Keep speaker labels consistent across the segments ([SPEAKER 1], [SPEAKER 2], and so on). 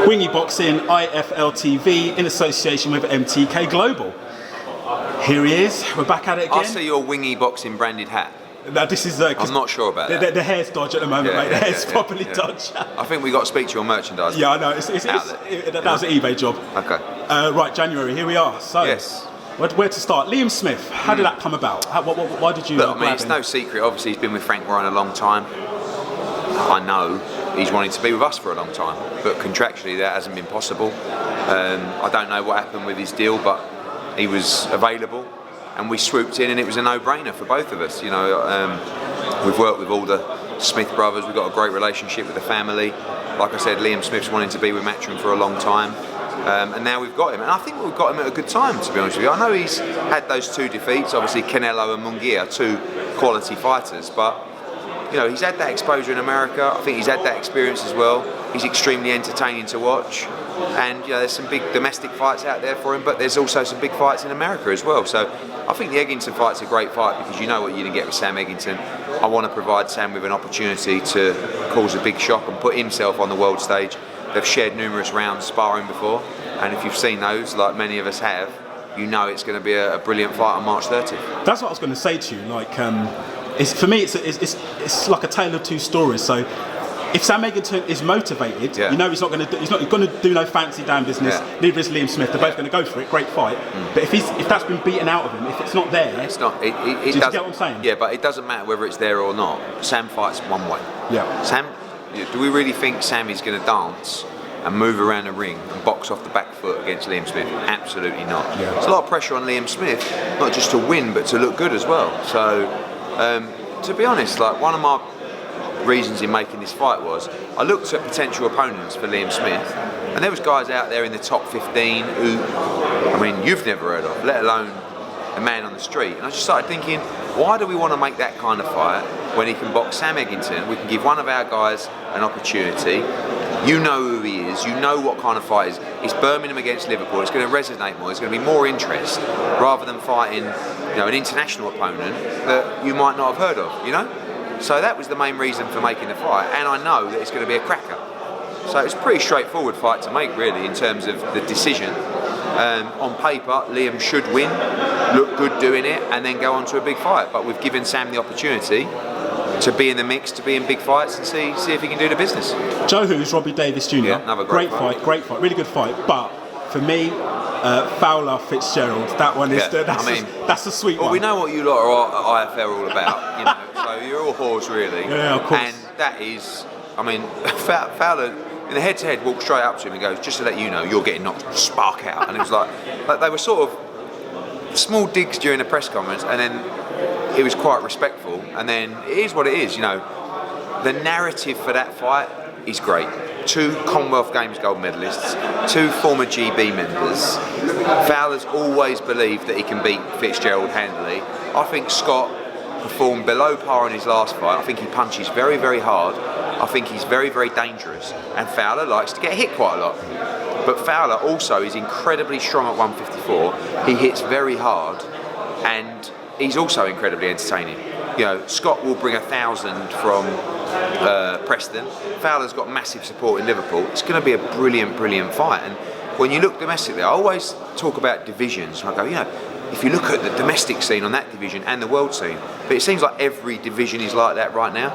[SPEAKER 1] Wingy Boxing, IFL TV, in association with MTK Global. Here he is, we're back at it again.
[SPEAKER 2] I see your Wingy Boxing branded hat.
[SPEAKER 1] Now this is
[SPEAKER 2] I'm not sure about that.
[SPEAKER 1] The hair's dodge at the moment, mate. The hair's properly dodge.
[SPEAKER 2] I think we got to speak to your merchandise.
[SPEAKER 1] Yeah, I know. That was an eBay job.
[SPEAKER 2] Okay.
[SPEAKER 1] Right, January. Here we are. So,
[SPEAKER 2] yes.
[SPEAKER 1] Where to start? Liam Smith. How did that come about? Why did you?
[SPEAKER 2] Look, I mean, it's no secret. Obviously, he's been with Frank Warren a long time. I know he's wanted to be with us for a long time, but contractually that hasn't been possible. I don't know what happened with his deal, but he was available. And we swooped in, and it was a no-brainer for both of us. You know, we've worked with all the Smith brothers. We've got a great relationship with the family. Like I said, Liam Smith's wanted to be with Matchroom for a long time, and now we've got him. And I think we've got him at a good time, to be honest with you. I know he's had those two defeats, obviously Canelo and Munguia, two quality fighters, but you know, he's had that exposure in America. I think he's had that experience as well. He's extremely entertaining to watch. And you know, there's some big domestic fights out there for him, but there's also some big fights in America as well. So I think the Eggington fight's a great fight because you know what you're going to get with Sam Eggington. I want to provide Sam with an opportunity to cause a big shock and put himself on the world stage. They've shared numerous rounds sparring before, and if you've seen those, like many of us have, you know it's going to be a brilliant fight on March 30th.
[SPEAKER 1] That's what I was going to say to you. Like, for me, it's like a tale of two stories. So, if Sam Eggington is motivated, you know he's not going to do no fancy damn business. Neither is Liam Smith. They're both going to go for it. Great fight. But if that's been beaten out of him, if it's not there,
[SPEAKER 2] it's not.
[SPEAKER 1] Do you get what I'm saying?
[SPEAKER 2] Yeah, but it doesn't matter whether it's there or not. Sam fights one way.
[SPEAKER 1] Yeah.
[SPEAKER 2] Sam, do we really think Sam is going to dance and move around the ring and box off the back foot against Liam Smith? Absolutely not. Yeah. There's a lot of pressure on Liam Smith, not just to win, but to look good as well. So, to be honest, like one of my reasons in making this fight was I looked at potential opponents for Liam Smith, and there was guys out there in the top 15 who, I mean, you've never heard of, let alone a man on the street. And I just started thinking, why do we want to make that kind of fight when he can box Sam Eggington? We can give one of our guys an opportunity. You know who he is, you know what kind of fight it is. It's Birmingham against Liverpool, it's going to resonate more, there's going to be more interest rather than fighting, you know, an international opponent that you might not have heard of, you know? So that was the main reason for making the fight, and I know that it's going to be a cracker. So it's a pretty straightforward fight to make, really, in terms of the decision. On paper, Liam should win, look good doing it, and then go on to a big fight. But we've given Sam the opportunity to be in the mix, to be in big fights, and see if he can do the business.
[SPEAKER 1] Joe Who's Robbie Davis Jr.
[SPEAKER 2] Yeah, another great
[SPEAKER 1] fight, really good fight. But for me, Fowler Fitzgerald, that one is that's a sweet one.
[SPEAKER 2] Well, we know what you lot are at IFL all about, you know. So you're all whores, really.
[SPEAKER 1] Yeah, of course.
[SPEAKER 2] And that is, I mean, Fowler in the head-to-head walked straight up to him and goes, "Just to let you know, you're getting knocked spark out." And it was like they were sort of small digs during the press conference, and then it was quite respectful. And then it is what it is, you know. The narrative for that fight is great. Two Commonwealth Games gold medalists, two former GB members. Fowler's always believed that he can beat Fitzgerald handily. I think Scott performed below par in his last fight. I think he punches very, very hard. I think he's very, very dangerous. And Fowler likes to get hit quite a lot. But Fowler also is incredibly strong at 154. He hits very hard, and he's also incredibly entertaining. You know, Scott will bring 1,000 from Preston. Fowler's got massive support in Liverpool. It's going to be a brilliant, brilliant fight. And when you look domestically, I always talk about divisions. I go, you know, if you look at the domestic scene on that division and the world scene, but it seems like every division is like that right now.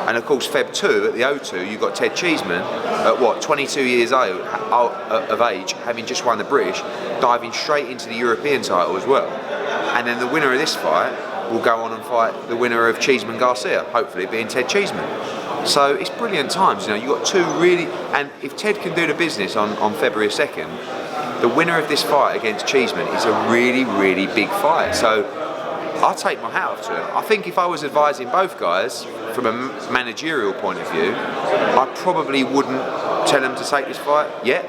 [SPEAKER 2] And of course, Feb 2 at the O2, you've got Ted Cheeseman at what, 22 years of age, having just won the British, diving straight into the European title as well. And then the winner of this fight will go on and fight the winner of Cheeseman Garcia, hopefully being Ted Cheeseman. So it's brilliant times, you know. You've got two really, and if Ted can do the business on February 2nd, the winner of this fight against Cheeseman is a really, really big fight. So I'll take my hat off to him. I think if I was advising both guys from a managerial point of view, I probably wouldn't tell them to take this fight yet.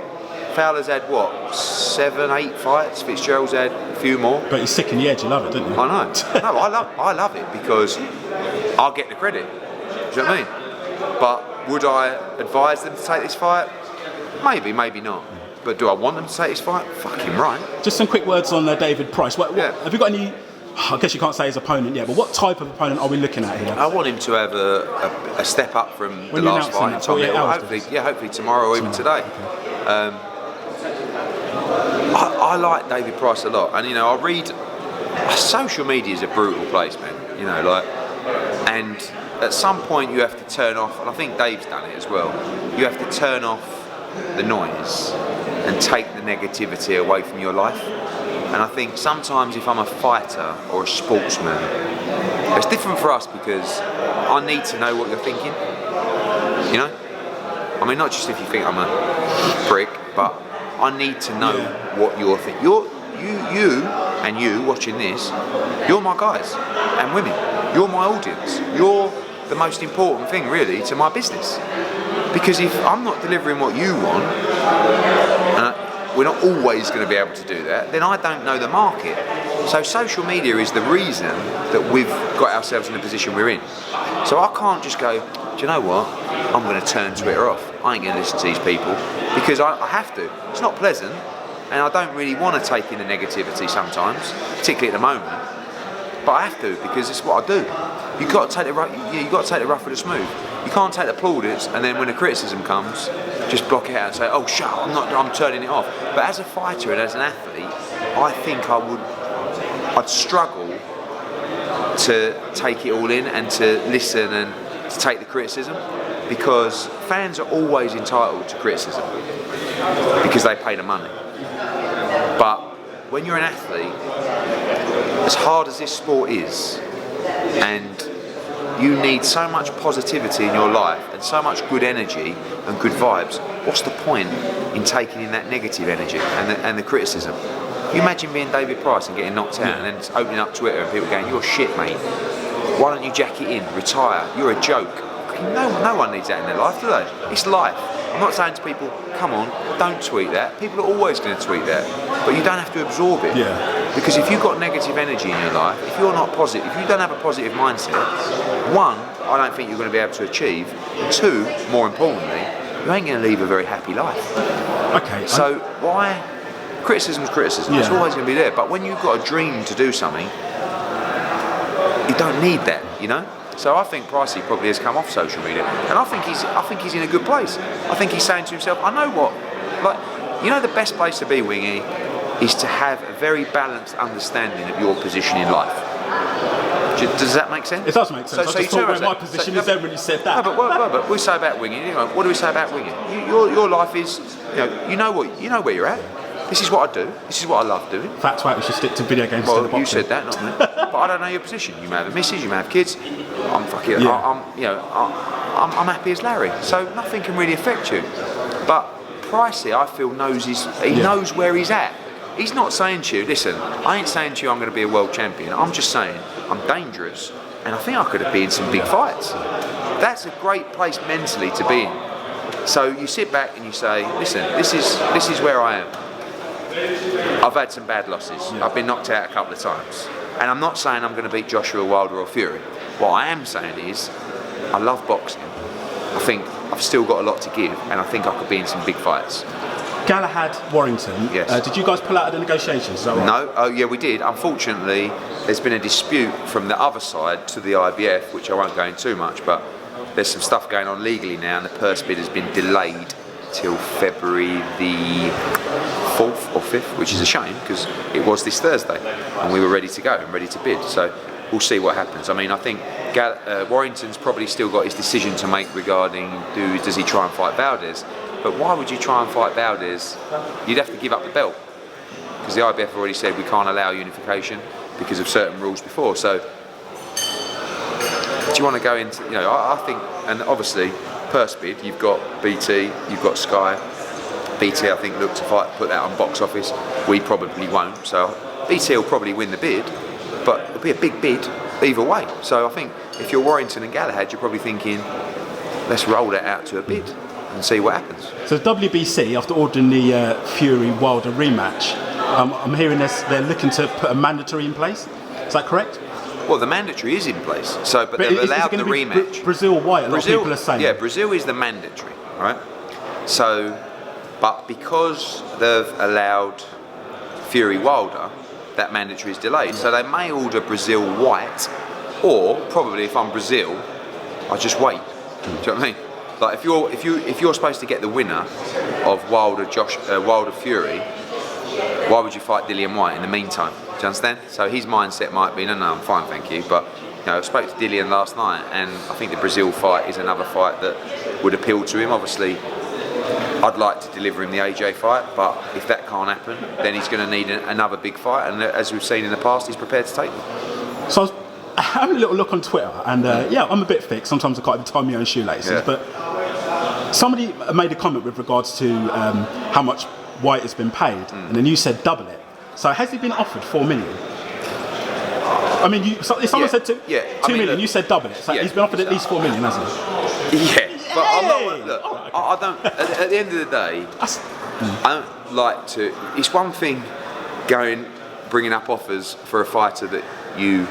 [SPEAKER 2] Fowler's had what, 7, 8 fights. Fitzgerald's had a few more.
[SPEAKER 1] But he's sick in the edge. You love it, don't you?
[SPEAKER 2] I know. No, I love it because I'll get the credit. Do you know what I mean? But would I advise them to take this fight? Maybe, maybe not. But do I want them to take this fight? Fucking right.
[SPEAKER 1] Just some quick words on David Price. Have you got any? I guess you can't say his opponent yet, but what type of opponent are we looking at here?
[SPEAKER 2] I want him to have a step up from the last fight in Tom Hill. Hopefully tomorrow or even today. Okay. I like David Price a lot, and I read. Social media is a brutal place, man. And at some point you have to turn off, and I think Dave's done it as well. You have to turn off the noise and take the negativity away from your life. And I think sometimes if I'm a fighter or a sportsman, it's different for us because I need to know what you're thinking. I mean, not just if you think I'm a prick, but I need to know what you're thinking. You watching this, you're my guys and women. You're my audience. You're the most important thing, really, to my business. Because if I'm not delivering what you want, we're not always going to be able to do that, then I don't know the market. So social media is the reason that we've got ourselves in the position we're in. So I can't just go, do you know what? I'm going to turn Twitter off. I ain't going to listen to these people because I have to. It's not pleasant, and I don't really want to take in the negativity sometimes, particularly at the moment. But I have to because it's what I do. You've got to take the rough with the smooth. You can't take the plaudits and then when the criticism comes, just block it out and say, "Oh, shut up! I'm turning it off." But as a fighter and as an athlete, I think I'd struggle to take it all in and to listen and to take the criticism, because fans are always entitled to criticism because they pay the money. But when you're an athlete, as hard as this sport is, and you need so much positivity in your life and so much good energy and good vibes, what's the point in taking in that negative energy and the criticism? You imagine being David Price and getting knocked out and then it's opening up Twitter and people going, "You're shit, mate. Why don't you jack it in? Retire. You're a joke." No one needs that in their life, do they? It's life. I'm not saying to people, "Come on, don't tweet that." People are always going to tweet that, but you don't have to absorb it. Because if you've got negative energy in your life, if you're not positive, if you don't have a positive mindset, one, I don't think you're going to be able to achieve, and two, more importantly, you ain't going to lead a very happy life.
[SPEAKER 1] Okay.
[SPEAKER 2] So why? Criticism's criticism. It's always going to be there. But when you've got a dream to do something, you don't need that, So I think Pricey probably has come off social media, and I think he's in a good place. I think he's saying to himself, "I know what, the best place to be, Wingy, is to have a very balanced understanding of your position in life." Does that make sense?
[SPEAKER 1] It does make sense.
[SPEAKER 2] So
[SPEAKER 1] I just thought where my position is there when you said that.
[SPEAKER 2] No, but we say about Wingy. What do we say about Wingy? Your life is, you know where you're at. This is what I do. This is what I love doing.
[SPEAKER 1] That's why we should stick to video games instead of boxing.
[SPEAKER 2] You said that, not me. But I don't know your position. You may have a missus, you may have kids. I'm happy as Larry. So nothing can really affect you. But Pricey, I feel, knows where he's at. He's not saying to you, "Listen, I ain't saying to you I'm going to be a world champion. I'm just saying I'm dangerous, and I think I could have been in some big fights." That's a great place mentally to be in. So you sit back and you say, "Listen, this is where I am. I've had some bad losses. I've been knocked out a couple of times. And I'm not saying I'm going to beat Joshua Wilder or Fury. What I am saying is, I love boxing. I think I've still got a lot to give, and I think I could be in some big fights."
[SPEAKER 1] Galahad, Warrington.
[SPEAKER 2] Yes.
[SPEAKER 1] Did you guys pull out of the negotiations? Is that right?
[SPEAKER 2] No. Oh, yeah, we did. Unfortunately, there's been a dispute from the other side to the IBF, which I won't go into too much, but there's some stuff going on legally now, and the purse bid has been delayed till February the 4th or 5th, which is a shame because it was this Thursday and we were ready to go and ready to bid. So we'll see what happens. I mean, I think Warrington's probably still got his decision to make regarding does he try and fight Valdez. But why would you try and fight Valdez? You'd have to give up the belt because the IBF already said we can't allow unification because of certain rules before. So do you want to go into, I think, and obviously purse bid, you've got BT, you've got Sky. BT, I think, look to put that on box office. We probably won't. So BT will probably win the bid, but it'll be a big bid either way. So I think if you're Warrington and Galahad, you're probably thinking, let's roll that out to a bid and see what happens.
[SPEAKER 1] So WBC, after ordering the Fury Wilder rematch, I'm hearing they're looking to put a mandatory in place. Is that correct?
[SPEAKER 2] Well, the mandatory is in place. So, but they've allowed the rematch.
[SPEAKER 1] Brazil White, a lot of people are saying.
[SPEAKER 2] Yeah, Brazil is the mandatory, right? So, but because they've allowed Fury Wilder, that mandatory is delayed. So they may order Brazil White, or probably if I'm Brazil, I just wait. Do you know what I mean? Like if you're supposed to get the winner of Wilder Fury, why would you fight Dillian Whyte in the meantime? Do you understand? So his mindset might be, no, I'm fine, thank you. But I spoke to Dillian last night, and I think the Brazil fight is another fight that would appeal to him. Obviously, I'd like to deliver him the AJ fight, but if that can't happen, then he's going to need another big fight, and as we've seen in the past, he's prepared to take them.
[SPEAKER 1] So I was having a little look on Twitter, and I'm a bit thick. Sometimes I can't even tie my own shoelaces, but somebody made a comment with regards to how much White has been paid, and then you said double it. So has he been offered 4 million? I mean, if someone said 2 million, look, you said double it. So he's been offered at least 4 million, hasn't he?
[SPEAKER 2] Yeah, but I'm not. Look, I don't. At the end of the day, I don't like to. It's one thing bringing up offers for a fighter that you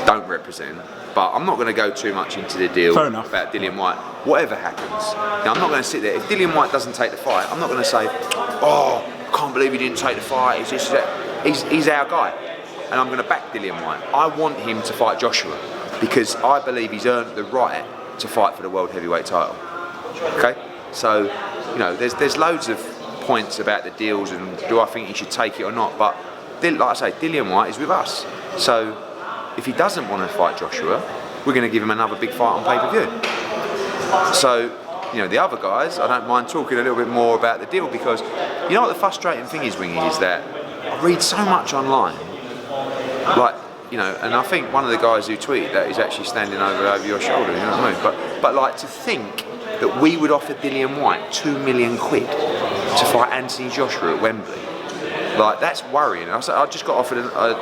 [SPEAKER 2] don't represent, but I'm not going to go too much into the deal about Dillian Whyte. Whatever happens, now I'm not going to sit there. If Dillian Whyte doesn't take the fight, I'm not going to say, "Oh, I can't believe he didn't take the fight." He's just that. He's our guy, and I'm going to back Dillian Whyte. I want him to fight Joshua because I believe he's earned the right to fight for the world heavyweight title. Okay, so there's loads of points about the deals and do I think he should take it or not, but like I say, Dillian Whyte is with us, so if he doesn't want to fight Joshua, we're going to give him another big fight on pay-per-view. So the other guys, I don't mind talking a little bit more about the deal, because what the frustrating thing is, Wingy, is that I read so much online, like and I think one of the guys who tweeted that is actually standing over your shoulder, you know what I mean? But like, to think that we would offer Dillian Whyte £2 million to fight Anthony Joshua at Wembley, like, that's worrying. I just got offered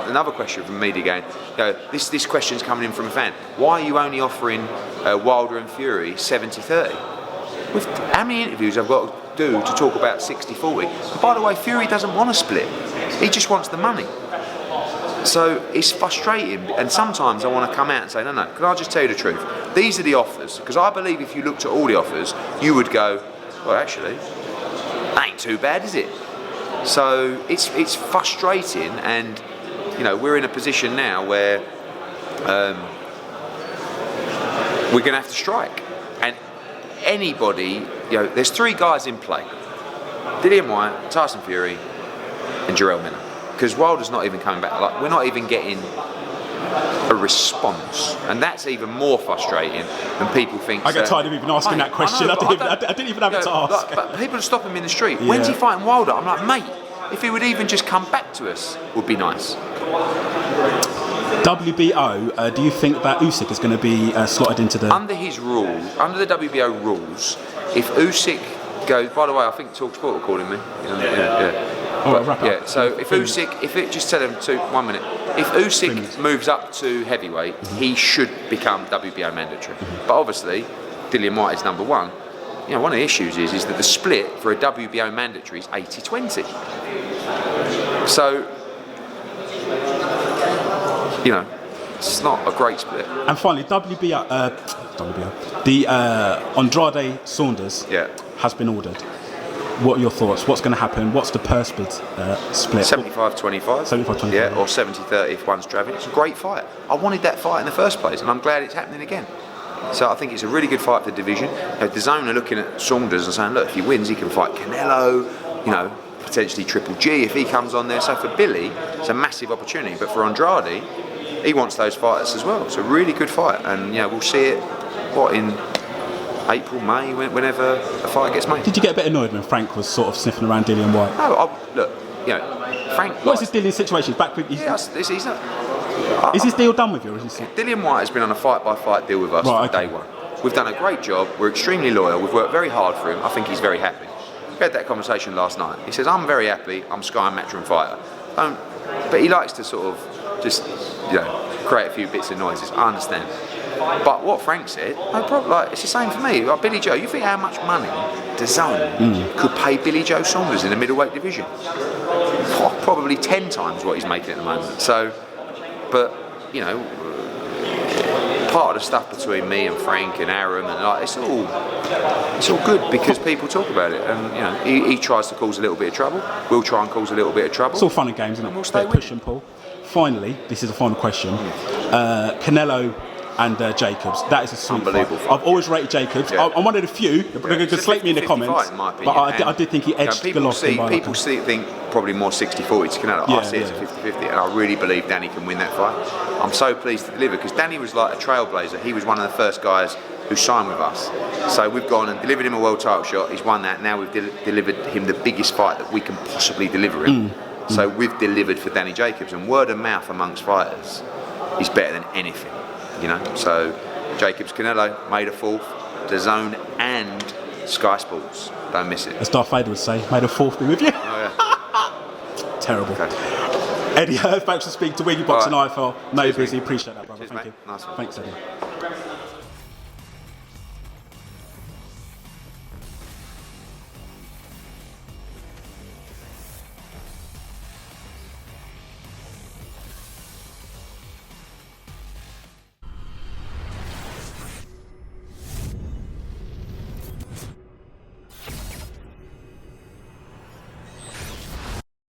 [SPEAKER 2] another question from media again. This question's coming in from a fan. Why are you only offering Wilder and Fury 70-30? With how many interviews I've got to do to talk about 60-40? And by the way, Fury doesn't want to split. He just wants the money. So it's frustrating, and sometimes I want to come out and say, no, can I just tell you the truth? These are the offers, because I believe if you looked at all the offers, you would go, well, actually, that ain't too bad, is it? So it's frustrating, and we're in a position now where we're going to have to strike, and anybody, there's 3 guys in play: Dillian Whyte, Tyson Fury, and Jarrell Miller. Because Wilder's not even coming back. Like, we're not even getting a response, and that's even more frustrating than people think.
[SPEAKER 1] I get tired of even asking that question. I didn't even have it to ask.
[SPEAKER 2] But people are stopping him in the street. When's he fighting Wilder? I'm like, mate, if he would even just come back to us, would be nice.
[SPEAKER 1] WBO, do you think that USYK is going to be slotted into the...
[SPEAKER 2] Under his rules, under the WBO rules, if USYK goes... By the way, I think TalkSport are calling me. So if USYK, just tell him 1 minute. If USYK moves up to heavyweight, he should become WBO mandatory. But obviously, Dillian Whyte is number 1. One of the issues is that the split for a WBO mandatory is 80-20. So, it's not a great split.
[SPEAKER 1] And finally, WBO, the Andrade Saunders has been ordered. What are your thoughts? What's going to happen? What's the purse split?
[SPEAKER 2] 75-25.
[SPEAKER 1] 75-25.
[SPEAKER 2] Yeah, or 70-30 if one's travelling. It's a great fight. I wanted that fight in the first place, and I'm glad it's happening again. So I think it's a really good fight for the division. The zone are looking at Saunders and saying, look, if he wins, he can fight Canelo, potentially Triple G if he comes on there. So for Billy, it's a massive opportunity. But for Andrade, he wants those fighters as well. It's a really good fight, and we'll see it in April, May, whenever a fight gets made.
[SPEAKER 1] Did you get a bit annoyed when Frank was sort of sniffing around Dillian Whyte?
[SPEAKER 2] No, look, Frank.
[SPEAKER 1] What is this Dillian situation? He's back with.
[SPEAKER 2] He's not.
[SPEAKER 1] Is his deal done with you? Or is
[SPEAKER 2] Dillian Whyte has been on a fight-by-fight deal with us from day one. We've done a great job. We're extremely loyal. We've worked very hard for him. I think he's very happy. We had that conversation last night. He says, "I'm very happy. I'm Sky and Matchroom fighter." But he likes to sort of just create a few bits of noises. I understand. But what Frank said, no problem. Like, it's the same for me. Like Billy Joe, you think how much money DAZN could pay Billy Joe Saunders in the middleweight division? Probably 10 times what he's making at the moment. So, but part of the stuff between me and Frank and Aaron and it's all good because people talk about it, and he tries to cause a little bit of trouble. We'll try and cause a little bit of trouble.
[SPEAKER 1] It's all fun and games, isn't it?
[SPEAKER 2] And we'll stay with
[SPEAKER 1] push and pull. Finally, this is a final question. Canelo and Jacobs. That is a sweet
[SPEAKER 2] Unbelievable
[SPEAKER 1] fight.
[SPEAKER 2] fight.
[SPEAKER 1] I've always rated Jacobs.
[SPEAKER 2] Yeah.
[SPEAKER 1] I'm one of the few. They could slate me in the comments.
[SPEAKER 2] Fight, in my
[SPEAKER 1] but
[SPEAKER 2] opinion.
[SPEAKER 1] I did think he edged Golovkin by
[SPEAKER 2] People think probably more 60-40 to Canelo. I see it as a 50-50, and I really believe Danny can win that fight. I'm so pleased to deliver, because Danny was like a trailblazer. He was one of the first guys who signed with us. So we've gone and delivered him a world title shot. He's won that. Now we've delivered him the biggest fight that we can possibly deliver him. So we've delivered for Danny Jacobs, and word of mouth amongst fighters is better than anything, you know. So Jacobs Canelo, May the 4th, DAZN and Sky Sports. Don't miss it.
[SPEAKER 1] As Darth Vader would say, May the 4th be with you.
[SPEAKER 2] Oh, yeah.
[SPEAKER 1] Terrible.
[SPEAKER 2] Okay.
[SPEAKER 1] Eddie, thanks for speaking to Wiggy Box and
[SPEAKER 2] Right.
[SPEAKER 1] IFL. No,
[SPEAKER 2] Cheers,
[SPEAKER 1] busy.
[SPEAKER 2] mate.
[SPEAKER 1] Appreciate that, brother.
[SPEAKER 2] Cheers,
[SPEAKER 1] Thank
[SPEAKER 2] mate.
[SPEAKER 1] you.
[SPEAKER 2] Nice one.
[SPEAKER 1] Thanks, Eddie.